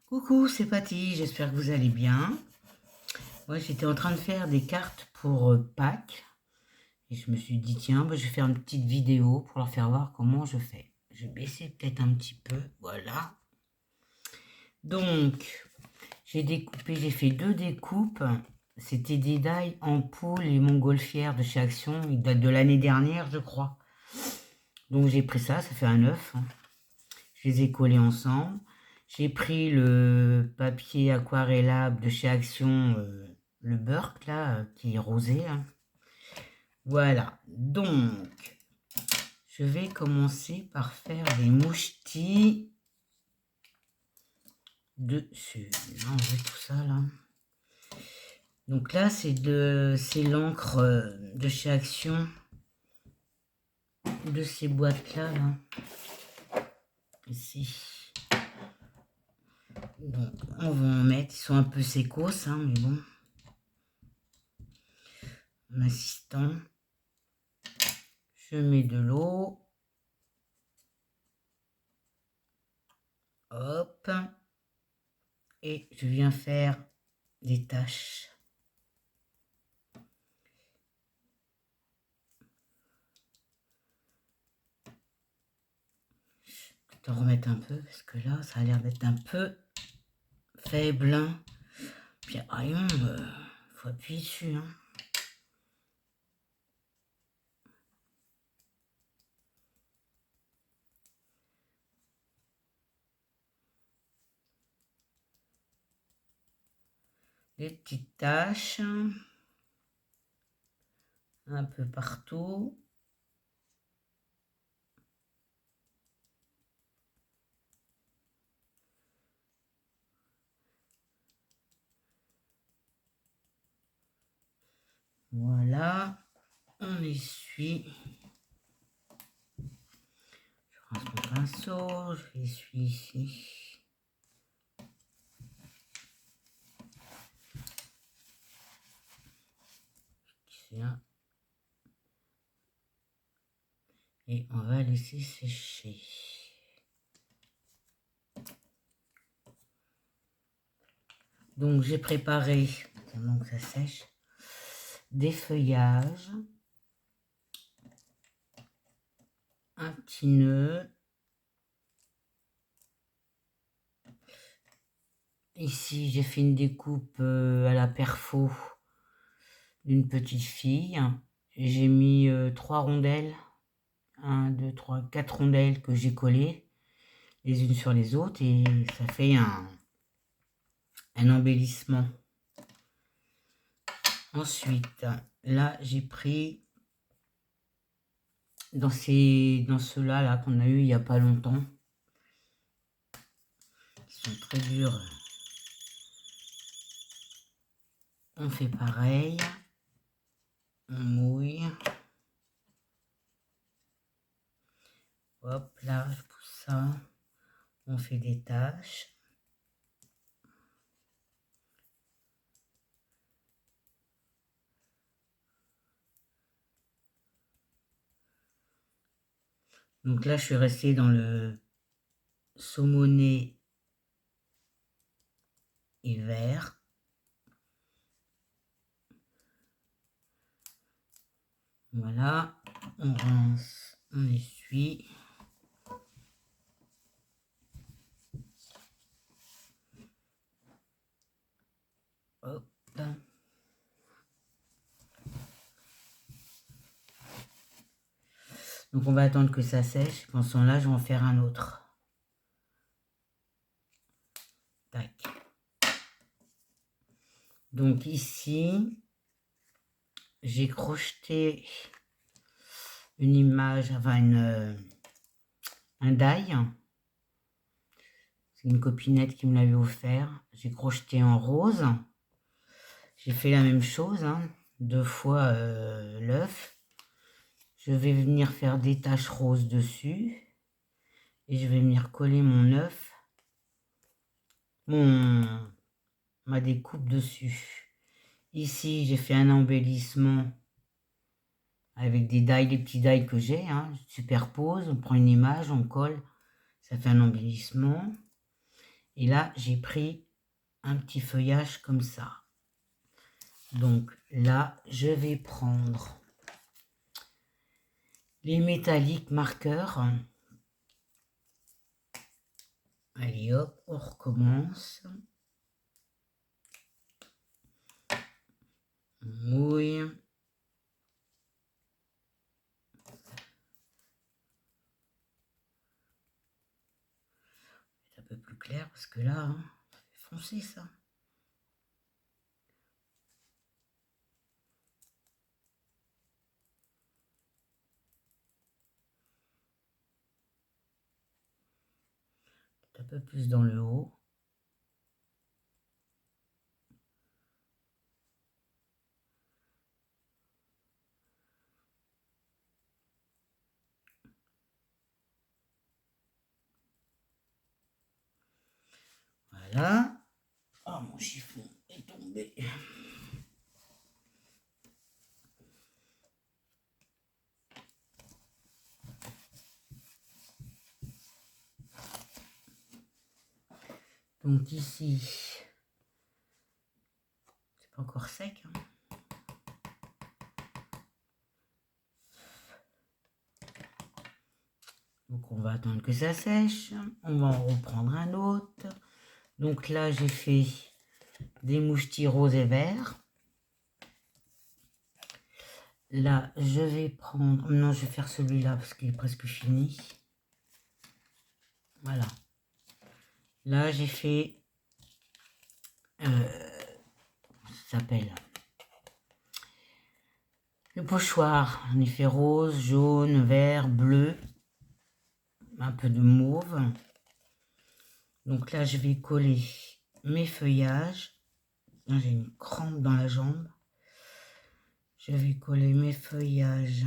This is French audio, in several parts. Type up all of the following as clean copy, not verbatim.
Coucou, c'est Patty, j'espère que vous allez bien. Moi, j'étais en train de faire des cartes pour Pâques et je me suis dit, tiens, je vais faire une petite vidéo pour leur faire voir comment je fais. Je vais baisser peut-être un petit peu, voilà. Donc, j'ai découpé, j'ai fait 2 découpes. C'était des die en poule et montgolfière de chez Action. Ils datent de l'année dernière, je crois. Donc, j'ai pris ça, ça fait un œuf. Je les ai collés ensemble. J'ai pris le papier aquarellable de chez Action, le Burke, là, qui est rosé. Hein. Voilà. Donc, je vais commencer par faire des mouchetis dessus. Là, on veut tout ça, là. Donc là, c'est l'encre de chez Action, de ces boîtes-là, là. Ici. Donc, on va en mettre. Ils sont un peu sécos, hein, mais bon. En assistant. Je mets de l'eau. Hop. Et je viens faire des taches. Je vais t'en remettre un peu parce que là, ça a l'air d'être un peu faible. Puis rien, faut appuyer dessus. Hein. Des petites taches. Un peu partout. Voilà. On essuie. Je rince mon pinceau. Je l'essuie ici. Tiens. Et on va laisser sécher. Donc j'ai préparé, pendant que ça sèche, des feuillages, un petit nœud. Ici j'ai fait une découpe à la perfo d'une petite fille. J'ai mis 3 rondelles, 1, 2, 3, 4 rondelles que j'ai collées les unes sur les autres et ça fait un embellissement. Ensuite, là j'ai pris dans ceux-là là, qu'on a eu il n'y a pas longtemps, qui sont très durs. On fait pareil, on mouille. Hop là, je pousse ça. On fait des taches. Donc là, je suis restée dans le saumoné et vert. Voilà, on rince, on essuie. Hop. Donc on va attendre que ça sèche. Pendant ce temps-là, je vais en faire un autre. Tac. Donc ici, j'ai crocheté une image, enfin un die. C'est une copinette qui me l'avait offert. J'ai crocheté en rose. J'ai fait la même chose, hein, 2 fois l'œuf. Je vais venir faire des taches roses dessus. Et je vais venir coller mon œuf, ma découpe dessus. Ici, j'ai fait un embellissement avec des die, les petits die que j'ai. Hein. Je superpose, on prend une image, on colle. Ça fait un embellissement. Et là, j'ai pris un petit feuillage comme ça. Donc là, je vais prendre les métalliques marqueurs. Allez hop, on recommence. On mouille. C'est un peu plus clair parce que là, hein, c'est foncé ça. Un peu plus dans le haut. Voilà. Oh, mon chiffon est tombé. Donc ici, c'est pas encore sec. Hein. Donc on va attendre que ça sèche. On va en reprendre un autre. Donc là, j'ai fait des mouchetis roses et verts. Là, je vais prendre... Non, je vais faire celui-là parce qu'il est presque fini. Voilà. Là, j'ai fait... ça s'appelle... Le pochoir. En effet rose, jaune, vert, bleu. Un peu de mauve. Donc là, je vais coller mes feuillages. Là, j'ai une crampe dans la jambe. Je vais coller mes feuillages.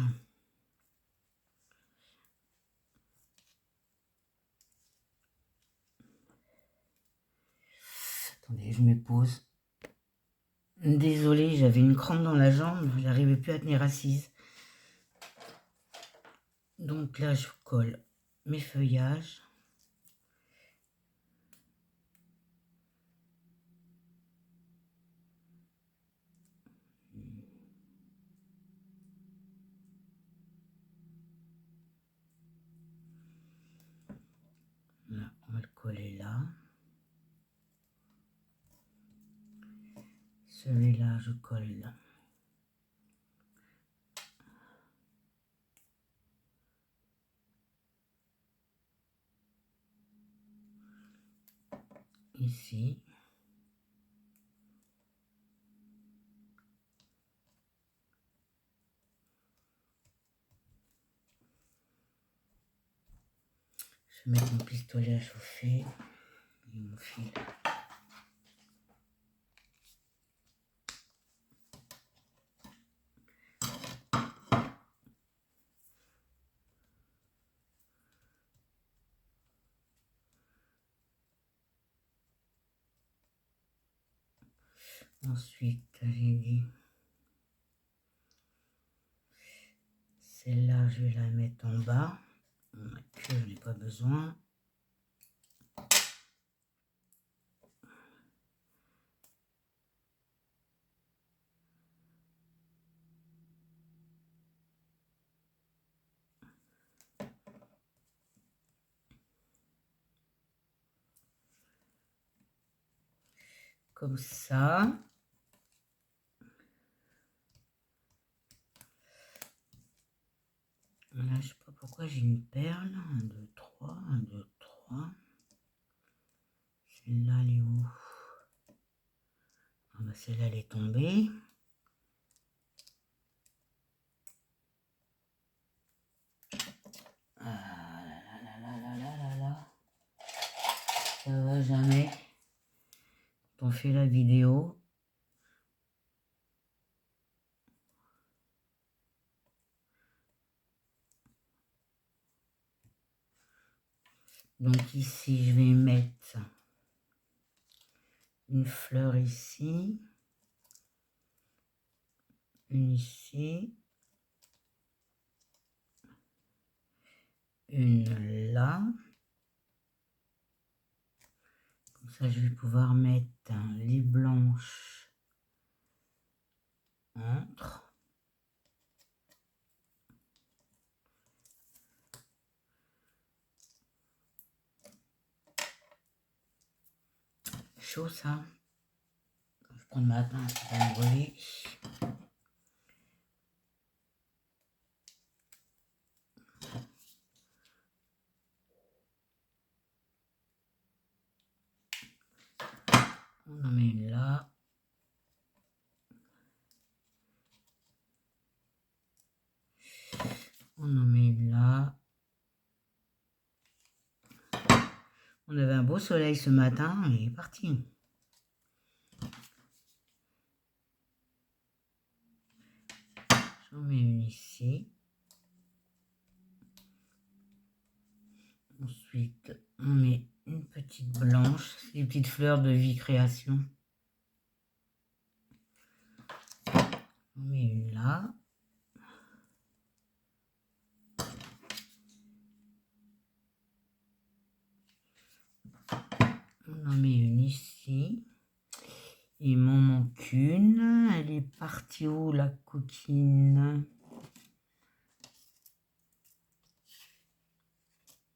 Attendez, je me pose. Désolée, j'avais une crampe dans la jambe. Je n'arrivais plus à tenir assise. Donc là, je colle mes feuillages. Là, on va le coller là. Celui-là, je colle là. Ici. Je vais mettre mon pistolet à chauffer. Et mon fil. Ensuite, j'ai dit, celle-là, je vais la mettre en bas. La queue, je n'ai pas besoin. Comme ça. Là, je sais pas pourquoi j'ai une perle. 1, 2, 3, 1, 2, 3. Celle-là, elle est où? Ah bah, celle-là, elle est tombée. Ah là là là là là là là. Ça va jamais. Quand on fait la vidéo. Donc ici, je vais mettre une fleur ici. Une ici. Une là. Comme ça, je vais pouvoir mettre les blanches entre. Chaud ça. Je prends ma pince pour me brûler. On en met une là. On en met une là. On avait un beau soleil ce matin et il est parti. J'en mets une ici. Ensuite, on met une petite blanche. C'est des petites fleurs de vie création. On met une là. On en met une ici. Il m'en manque une. Elle est partie où la coquine?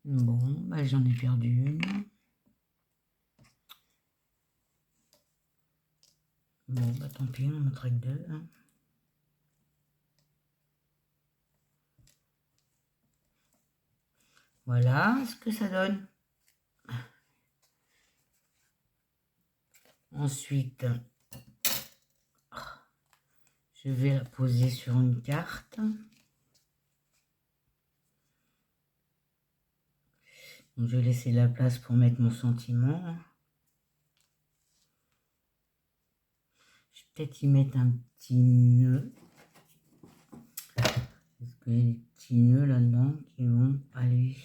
Bon, bah, j'en ai perdu une. Bon, bah tant pis, on en montre que deux. Hein. Voilà ce que ça donne. Ensuite, je vais la poser sur une carte. Donc, je vais laisser la place pour mettre mon sentiment. Je vais peut-être y mettre un petit nœud. Parce qu'il y a des petits nœuds là-dedans qui vont aller.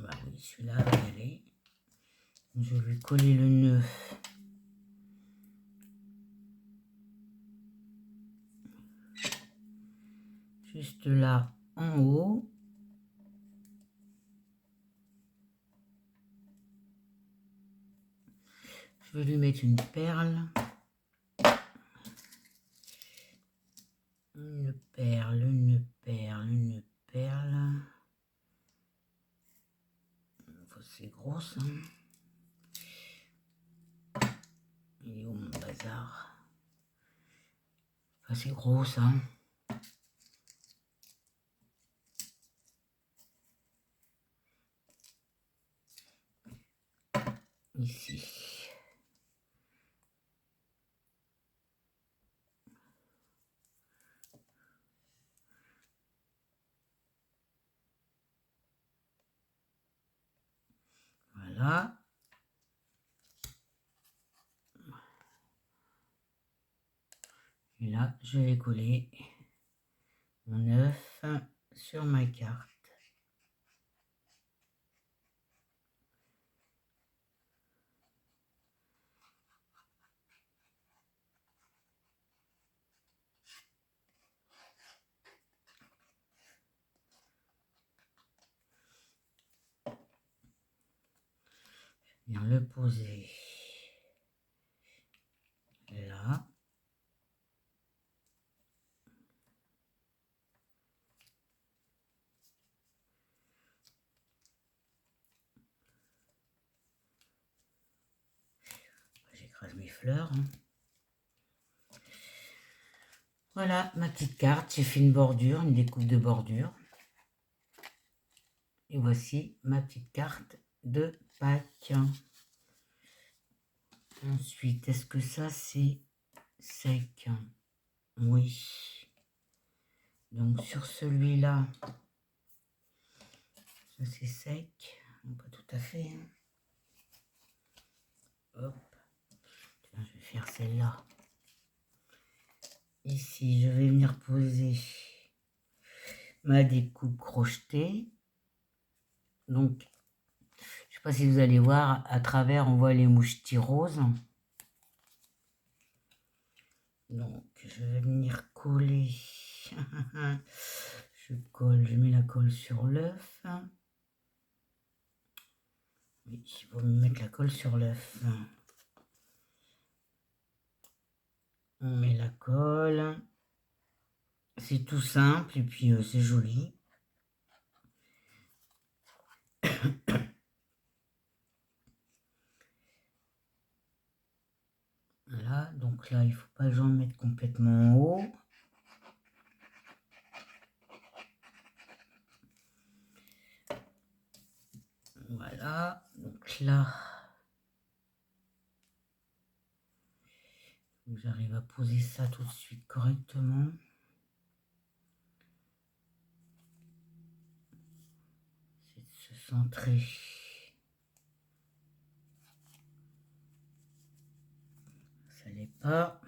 Bah oui, celui-là va y aller. Je vais coller le nœud. Juste là en haut. Je vais lui mettre une perle. Une perle, une perle, une perle. C'est gros ça. Il est où mon bazar? C'est gros ça. Ici. Voilà. Et là, je vais coller mon œuf sur ma carte. Je viens le poser là. J'écrase mes fleurs. Hein. Voilà ma petite carte. J'ai fait une bordure, une découpe de bordure. Et voici ma petite carte de Pâques. Ensuite, est-ce que ça c'est sec? Oui. Donc sur celui-là, ça c'est sec. Pas tout à fait. Hein. Hop. Tiens, je vais faire celle-là. Ici, je vais venir poser ma découpe crochetée. Donc, je ne sais pas si vous allez voir, à travers, on voit les mouchetis roses. Donc, je vais venir coller. Je je mets la colle sur l'œuf. Oui, il faut mettre la colle sur l'œuf. On met la colle. C'est tout simple et puis c'est joli. Voilà, donc là, il faut pas que j'en mette complètement en haut. Voilà, donc là, j'arrive à poser ça tout de suite correctement. C'est de se centrer. Ça l'est pas.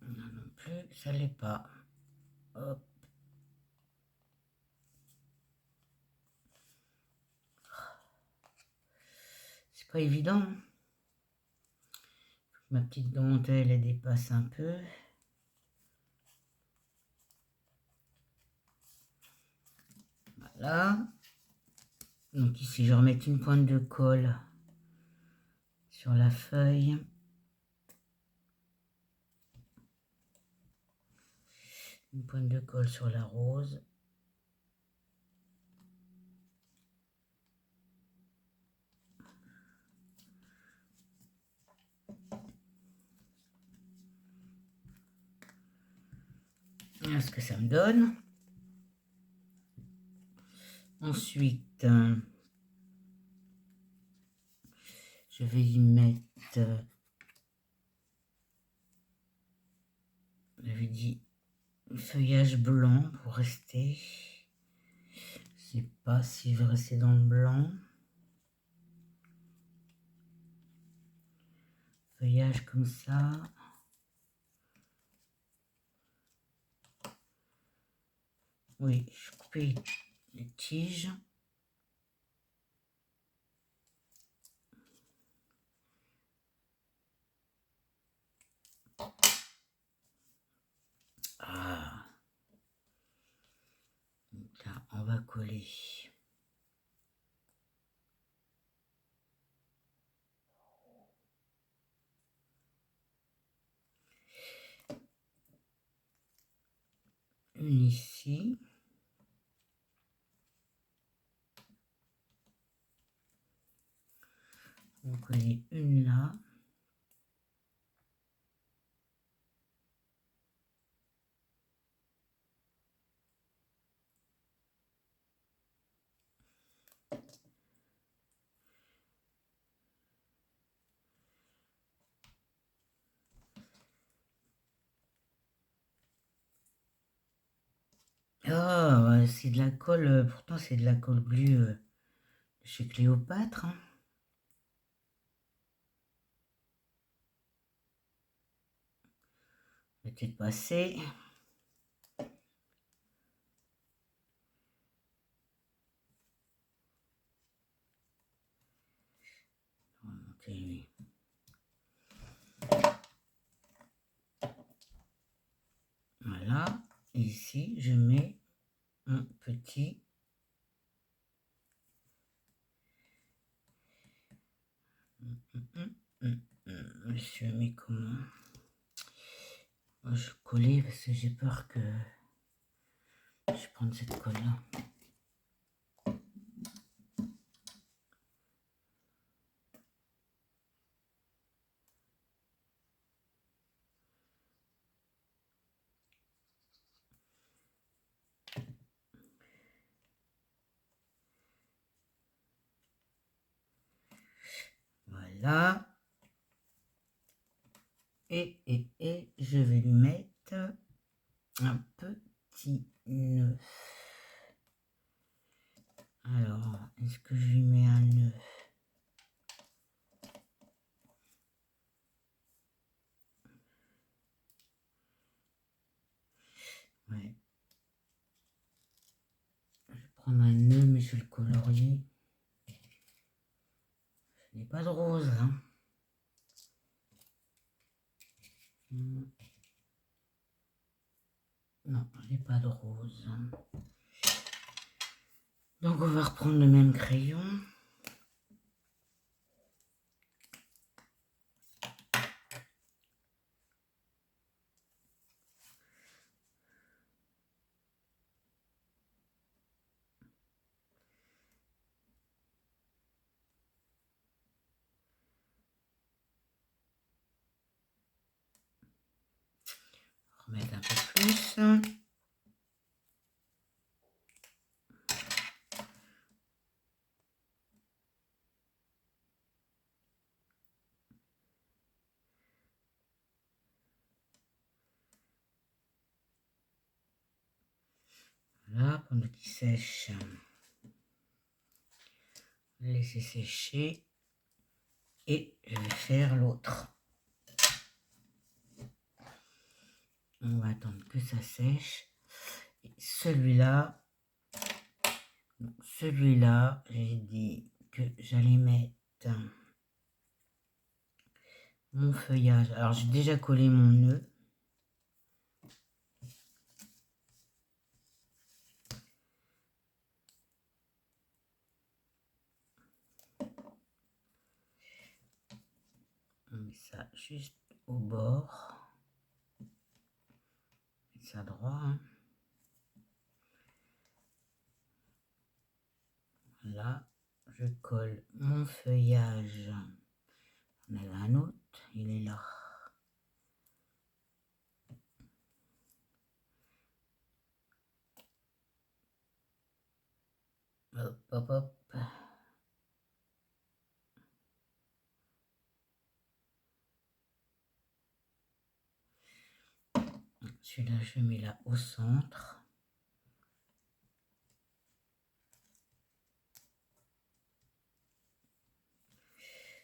Non plus, ça l'est pas. Hop. C'est pas évident. Hein. Ma petite dentelle, elle dépasse un peu. Voilà. Donc ici, je vais remettre une pointe de colle sur la feuille. Une pointe de colle sur la rose. Voilà ce que ça me donne. Ensuite, je vais y mettre, j'avais dit, feuillage blanc pour rester. Je sais pas si je vais rester dans le blanc. Feuillage comme ça. Oui, je coupe les tiges. Ah. Donc là, on va coller. Une ici. On va coller une là. Ah, ouais, c'est de la colle, pourtant c'est de la colle glue chez Cléopâtre. Hein. Peut-être passer. On va monter. Voilà. Et ici, je mets un petit. Je mets comment? Moi, je collais parce que j'ai peur que je prenne cette colle là. Voilà. Et je vais lui mettre un petit nœud. Alors, est-ce que je lui mets un nœud? Ouais. Je vais prendre un nœud, mais je vais le colorier. Ce n'est pas de rose, hein. Non, j'ai pas de rose. Donc on va reprendre le même crayon. Remettre un peu plus. Voilà, pendant qu'il sèche, laisser sécher et je vais faire l'autre. On va attendre que ça sèche. Et celui-là, j'ai dit que j'allais mettre mon feuillage. Alors j'ai déjà collé mon nœud. On met ça juste au bord. Mettre ça droit. Hein. Là, je colle mon feuillage. On avait un autre, il est là. Hop, hop, hop. Celui-là, je mets là au centre.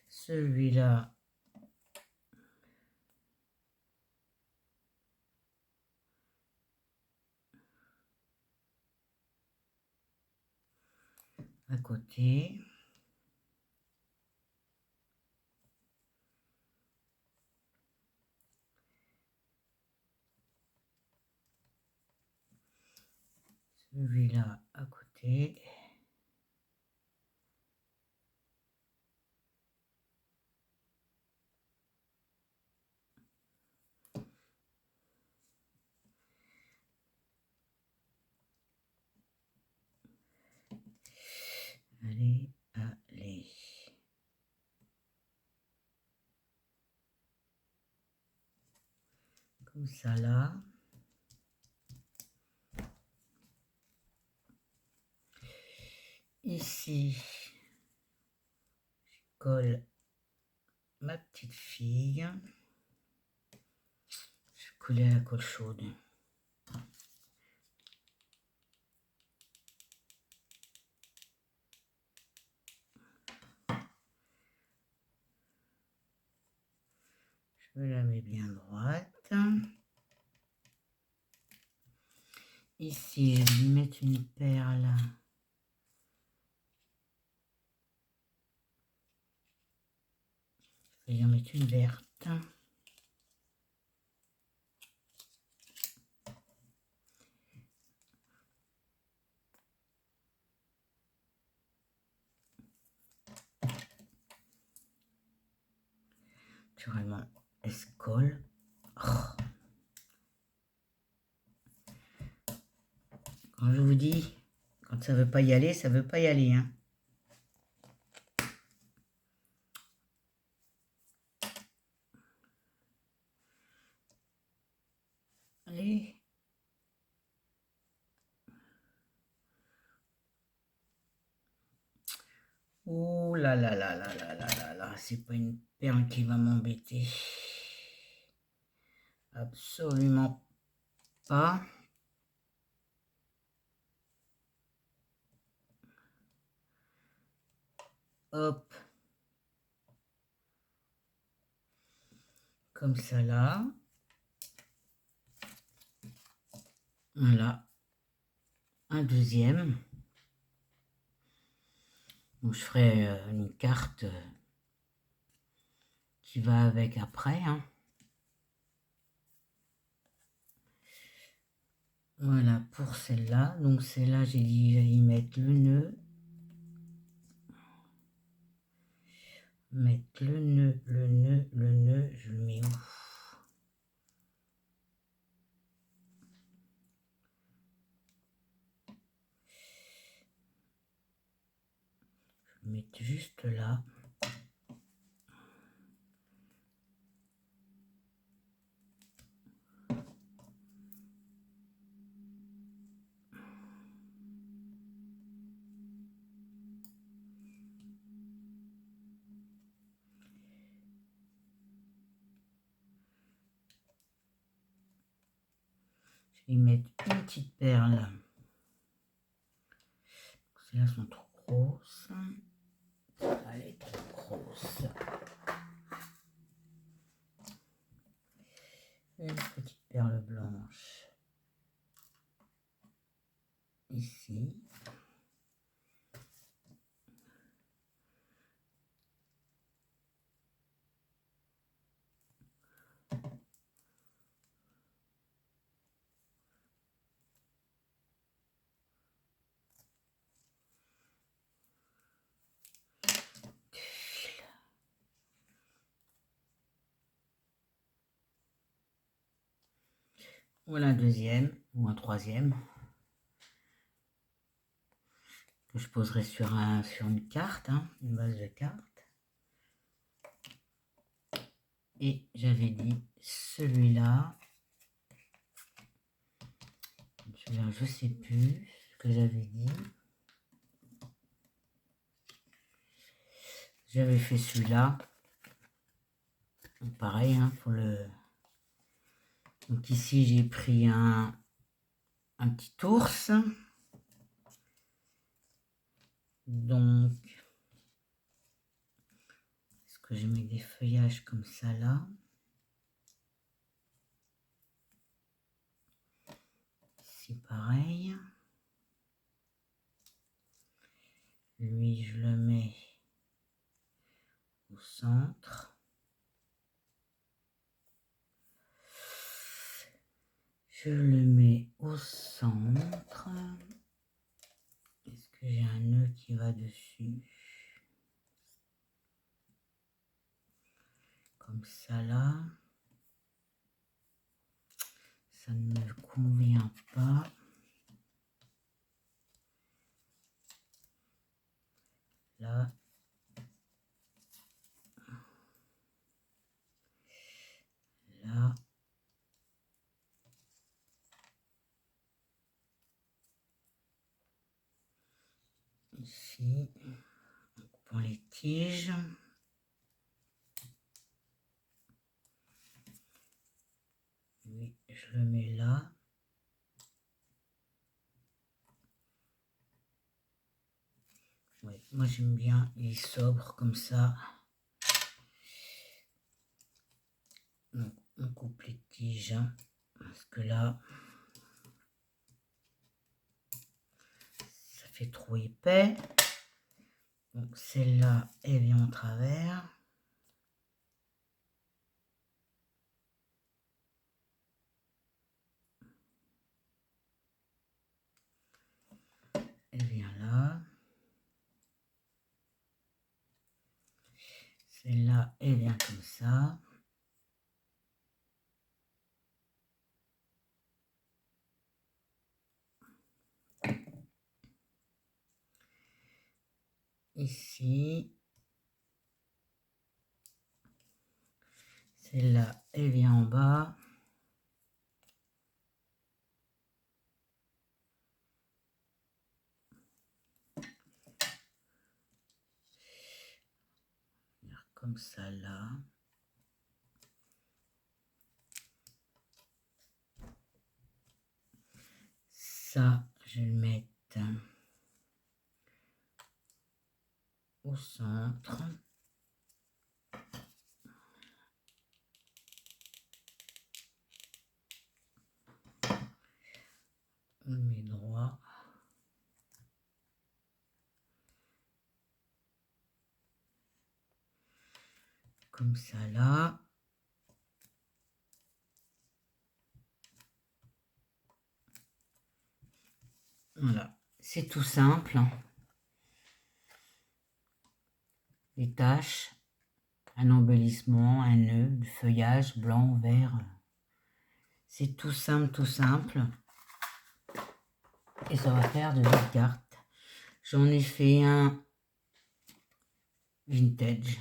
Celui-là, à côté. Celui-là à côté. Allez, allez. Comme ça là. Ici, je colle ma petite fille. Je vais coller à la colle chaude. Je la mets bien droite. Ici, je vais lui mettre une perle. Je vais lui en mettre une verte. Naturellement, elle se colle. Oh. Quand je vous dis, quand ça veut pas y aller, ça veut pas y aller. Hein. Allez. Oh là là là là là là là là, c'est pas une perle qui va m'embêter. Absolument pas. Hop. Comme ça là. Voilà. Un deuxième. Donc je ferai une carte qui va avec après. Hein. Voilà pour celle-là. Donc celle-là, j'ai dit j'allais y mettre le nœud. Mettre le nœud, je le mets où? Je vais le mettre juste là. Je vais y mettre une petite perle. Celles-là sont trop grosses. Elle est trop grosse. Une petite perle blanche. Ici. Voilà un deuxième ou un troisième que je poserai sur une carte, hein, une base de carte. Et j'avais dit celui-là, je sais plus ce que j'avais dit. J'avais fait celui-là. Pareil, hein, pour le... Donc ici, j'ai pris un petit ours. Donc, est-ce que je mets des feuillages comme ça là? Ici, pareil. Lui, je le mets au centre. Je le mets au centre. Est-ce que j'ai un nœud qui va dessus? Comme ça là. Ça ne me convient pas. Là. Là. Ici. En coupant les tiges. Oui, je le mets là. Ouais, moi j'aime bien, il est sobre comme ça. Donc on coupe les tiges, hein, parce que là, ça fait trop épais. Donc celle-là, elle vient en travers. Elle vient là. Celle-là, elle vient comme ça. Ici. Celle-là, elle vient en bas. Comme ça là. Ça, je vais le mettre au centre. On le met droit. Comme ça là. Voilà, c'est tout simple. Des taches, un embellissement, un nœud, du feuillage blanc, vert. C'est tout simple, tout simple. Et ça va faire de belles cartes. J'en ai fait un vintage.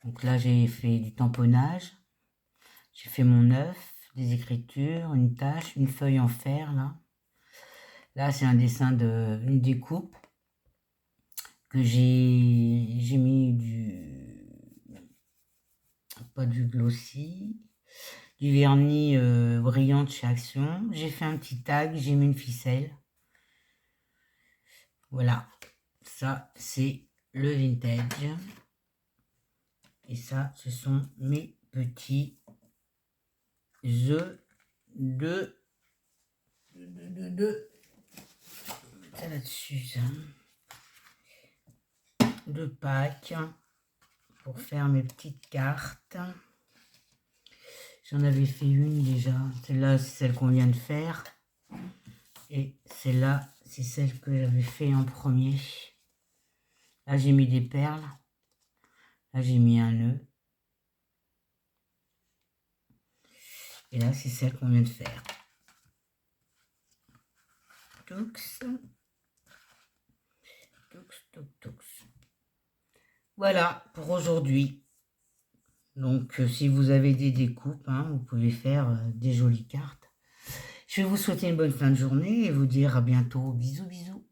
Donc là, j'ai fait du tamponnage. J'ai fait mon œuf, des écritures, une tache, une feuille en fer, là. Là, c'est un dessin une découpe que j'ai mis pas du glossy, du vernis brillant de chez Action. J'ai fait un petit tag, j'ai mis une ficelle. Voilà, ça c'est le vintage. Et ça, ce sont mes petits œufs de ça là-dessus, ça. De Pâques pour faire mes petites cartes. J'en avais fait une déjà. Celle-là, c'est celle qu'on vient de faire. Et celle-là, c'est celle que j'avais fait en premier. Là, j'ai mis des perles. Là, j'ai mis un nœud. Et là, c'est celle qu'on vient de faire. Toux. Voilà pour aujourd'hui. Donc, si vous avez des découpes, hein, vous pouvez faire des jolies cartes. Je vais vous souhaiter une bonne fin de journée et vous dire à bientôt. Bisous, bisous.